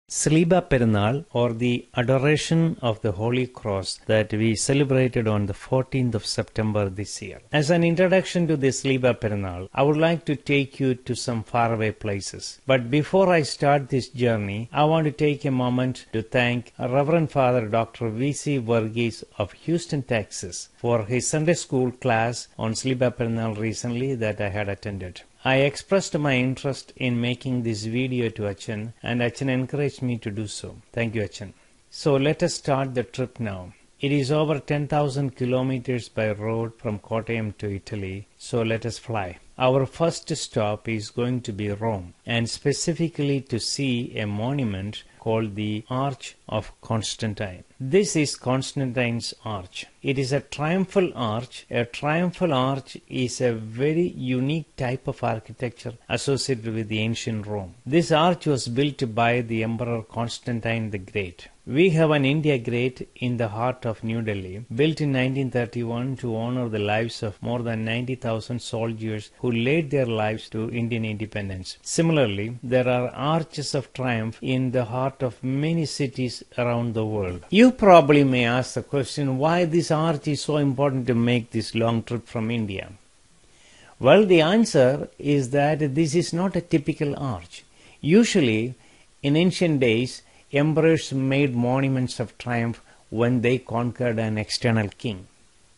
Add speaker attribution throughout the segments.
Speaker 1: Sleeba Perunnal, or the Adoration of the Holy Cross, that we celebrated on the 14th of September this year. As an introduction to the Sleeba Perunnal, I would like to take you to some faraway places. But before I start this journey, I want to take a moment to thank Reverend Father Dr.V.C.Varghese of Houston, Texas, for his Sunday school class on Sleeba Perunnal recently that I had attended. I expressed my interest in making this video to Achan, and Achan encouraged me to do so. Thank you, Achan. So let us start the trip now. It is over 10,000 kilometers by road from Kottayam to Italy, so let us fly. Our first stop is going to be Rome, and specifically to see a monument called the Arch of Constantine. This is Constantine's arch. It is a triumphal arch. A triumphal arch is a very unique type of architecture associated with the ancient Rome. This arch was built by the Emperor Constantine the Great. We have an India Gate in the heart of New Delhi, built in 1931 to honor the lives of more than 90,000 soldiers who laid their lives to Indian independence. Similarly, there are arches of triumph in the heart of many cities around the world. You probably may ask the question why this arch is so important to make this long trip from India. Well, the answer is that this is not a typical arch. Usually, in ancient days, emperors made monuments of triumph when they conquered an external king.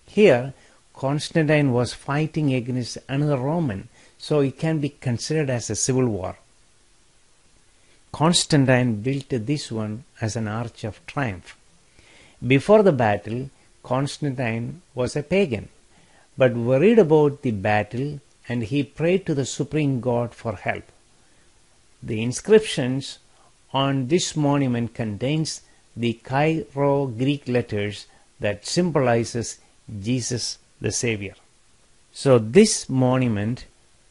Speaker 1: Here, Constantine was fighting against another Roman, so it can be considered as a civil war. Constantine built this one as an arch of triumph. Before the battle, Constantine was a pagan, but worried about the battle, and he prayed to the supreme God for help. The inscriptions on this monument contains the Greek letters that symbolizes Jesus the Savior. So this monument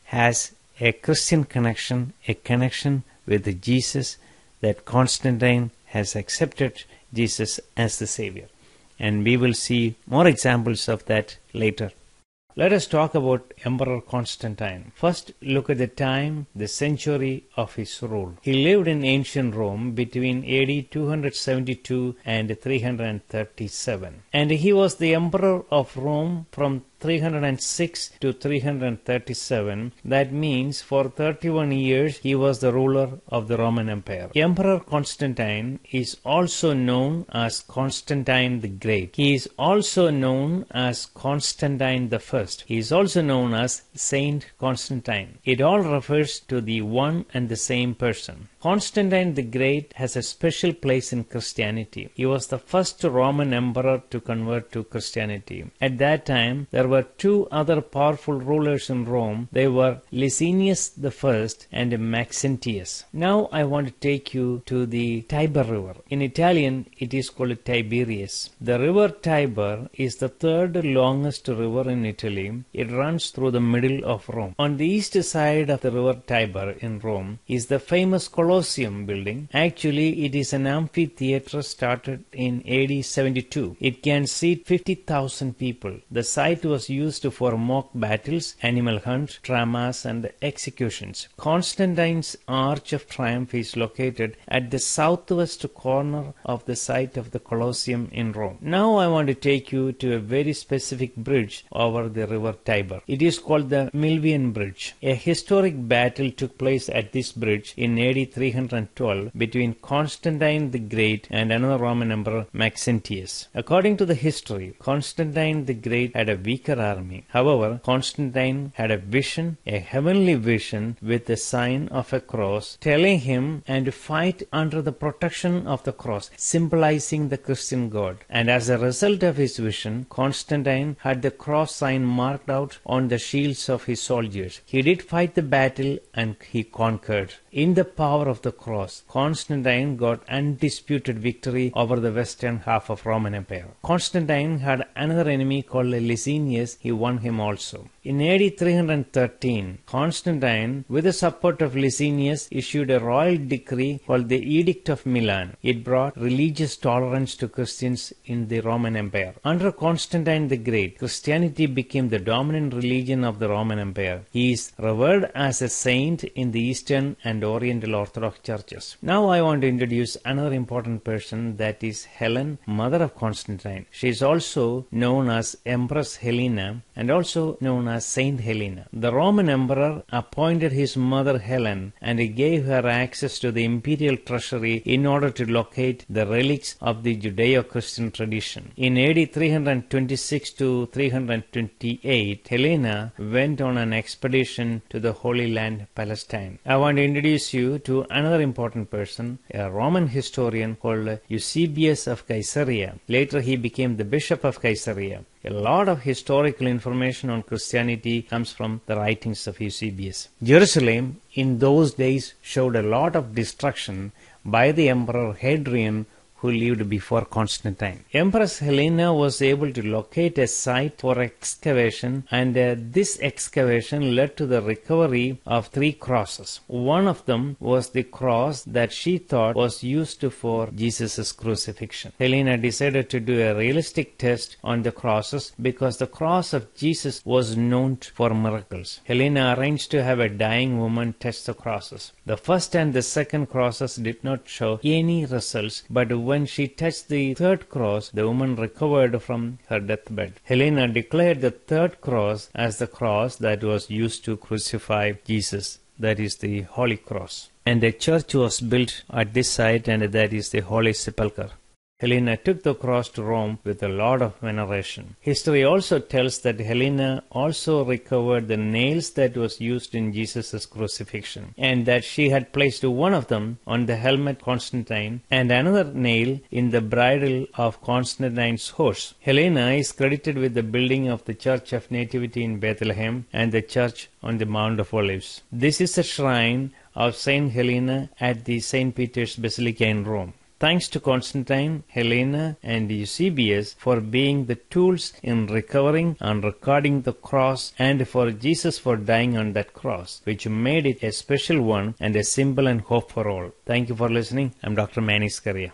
Speaker 1: has a Christian connection, a connection with Jesus, that Constantine has accepted Jesus as the Savior. And we will see more examples of that later. Let us talk about Emperor Constantine. First, look at the time, the century of his rule. He lived in ancient Rome between AD 272 and 337. And he was the emperor of Rome from 306 to 337. That means for 31 years he was the ruler of the Roman Empire. Emperor Constantine is also known as Constantine the Great. He is also known as Constantine the First. He is also known as Saint Constantine. It all refers to the one and the same person. Constantine the Great has a special place in Christianity. He was the first Roman emperor to convert to Christianity. At that time, there were two other powerful rulers in Rome. They were Licinius I and Maxentius. Now I want to take you to the Tiber River. In Italian, it is called Tiberias. The river Tiber is the third longest river in Italy. It runs through the middle of Rome. On the east side of the river Tiber in Rome is the famous Colosseum building. Actually, it is an amphitheater started in AD 72. It can seat 50,000 people. The site was used for mock battles, animal hunts, dramas, and executions. Constantine's Arch of Triumph is located at the southwest corner of the site of the Colosseum in Rome. Now I want to take you to a very specific bridge over the river Tiber. It is called the Milvian Bridge. A historic battle took place at this bridge in AD 312 between Constantine the Great and another Roman emperor, Maxentius. According to the history, Constantine the Great had a weaker army. However, Constantine had a vision, a heavenly vision with the sign of a cross, telling him and to fight under the protection of the cross, symbolizing the Christian God. And as a result of his vision, Constantine had the cross sign marked out on the shields of his soldiers. He did fight the battle and he conquered. In the power of the cross, Constantine got undisputed victory over the western half of Roman Empire. Constantine had another enemy called Licinius years, he won him also. In AD 313, Constantine, with the support of Licinius, issued a royal decree called the Edict of Milan. It brought religious tolerance to Christians in the Roman Empire. Under Constantine the Great, Christianity became the dominant religion of the Roman Empire. He is revered as a saint in the Eastern and Oriental Orthodox churches. Now I want to introduce another important person, that is Helen, mother of Constantine. She is also known as Empress Helena and also known as Saint Helena. The Roman Emperor appointed his mother Helen and he gave her access to the imperial treasury in order to locate the relics of the Judeo-Christian tradition. In AD 326 to 328, Helena went on an expedition to the Holy Land, Palestine. I want to introduce you to another important person, a Roman historian called Eusebius of Caesarea. Later he became the Bishop of Caesarea. A lot of historical information on Christianity comes from the writings of Eusebius. Jerusalem in those days showed a lot of destruction by the Emperor Hadrian, who lived before Constantine. Empress Helena was able to locate a site for excavation, and this excavation led to the recovery of 3 crosses. One of them was the cross that she thought was used for Jesus' crucifixion. Helena decided to do a realistic test on the crosses because the cross of Jesus was known for miracles. Helena arranged to have a dying woman test the crosses. The first and the second crosses did not show any results, but when she touched the 3rd cross, the woman recovered from her deathbed. Helena declared the 3rd cross as the cross that was used to crucify Jesus, that is the Holy Cross. And a church was built at this site, and that is the Holy Sepulchre. Helena took the cross to Rome with a lot of veneration. History also tells that Helena also recovered the nails that was used in Jesus' crucifixion, and that she had placed one of them on the helmet Constantine and another nail in the bridle of Constantine's horse. Helena is credited with the building of the Church of Nativity in Bethlehem and the church on the Mount of Olives. This is a shrine of Saint Helena at the St. Peter's Basilica in Rome. Thanks to Constantine, Helena, and Eusebius for being the tools in recovering and recording the cross, and for Jesus for dying on that cross, which made it a special one and a symbol and hope for all. Thank you for listening. I'm Dr. Manny Skaria.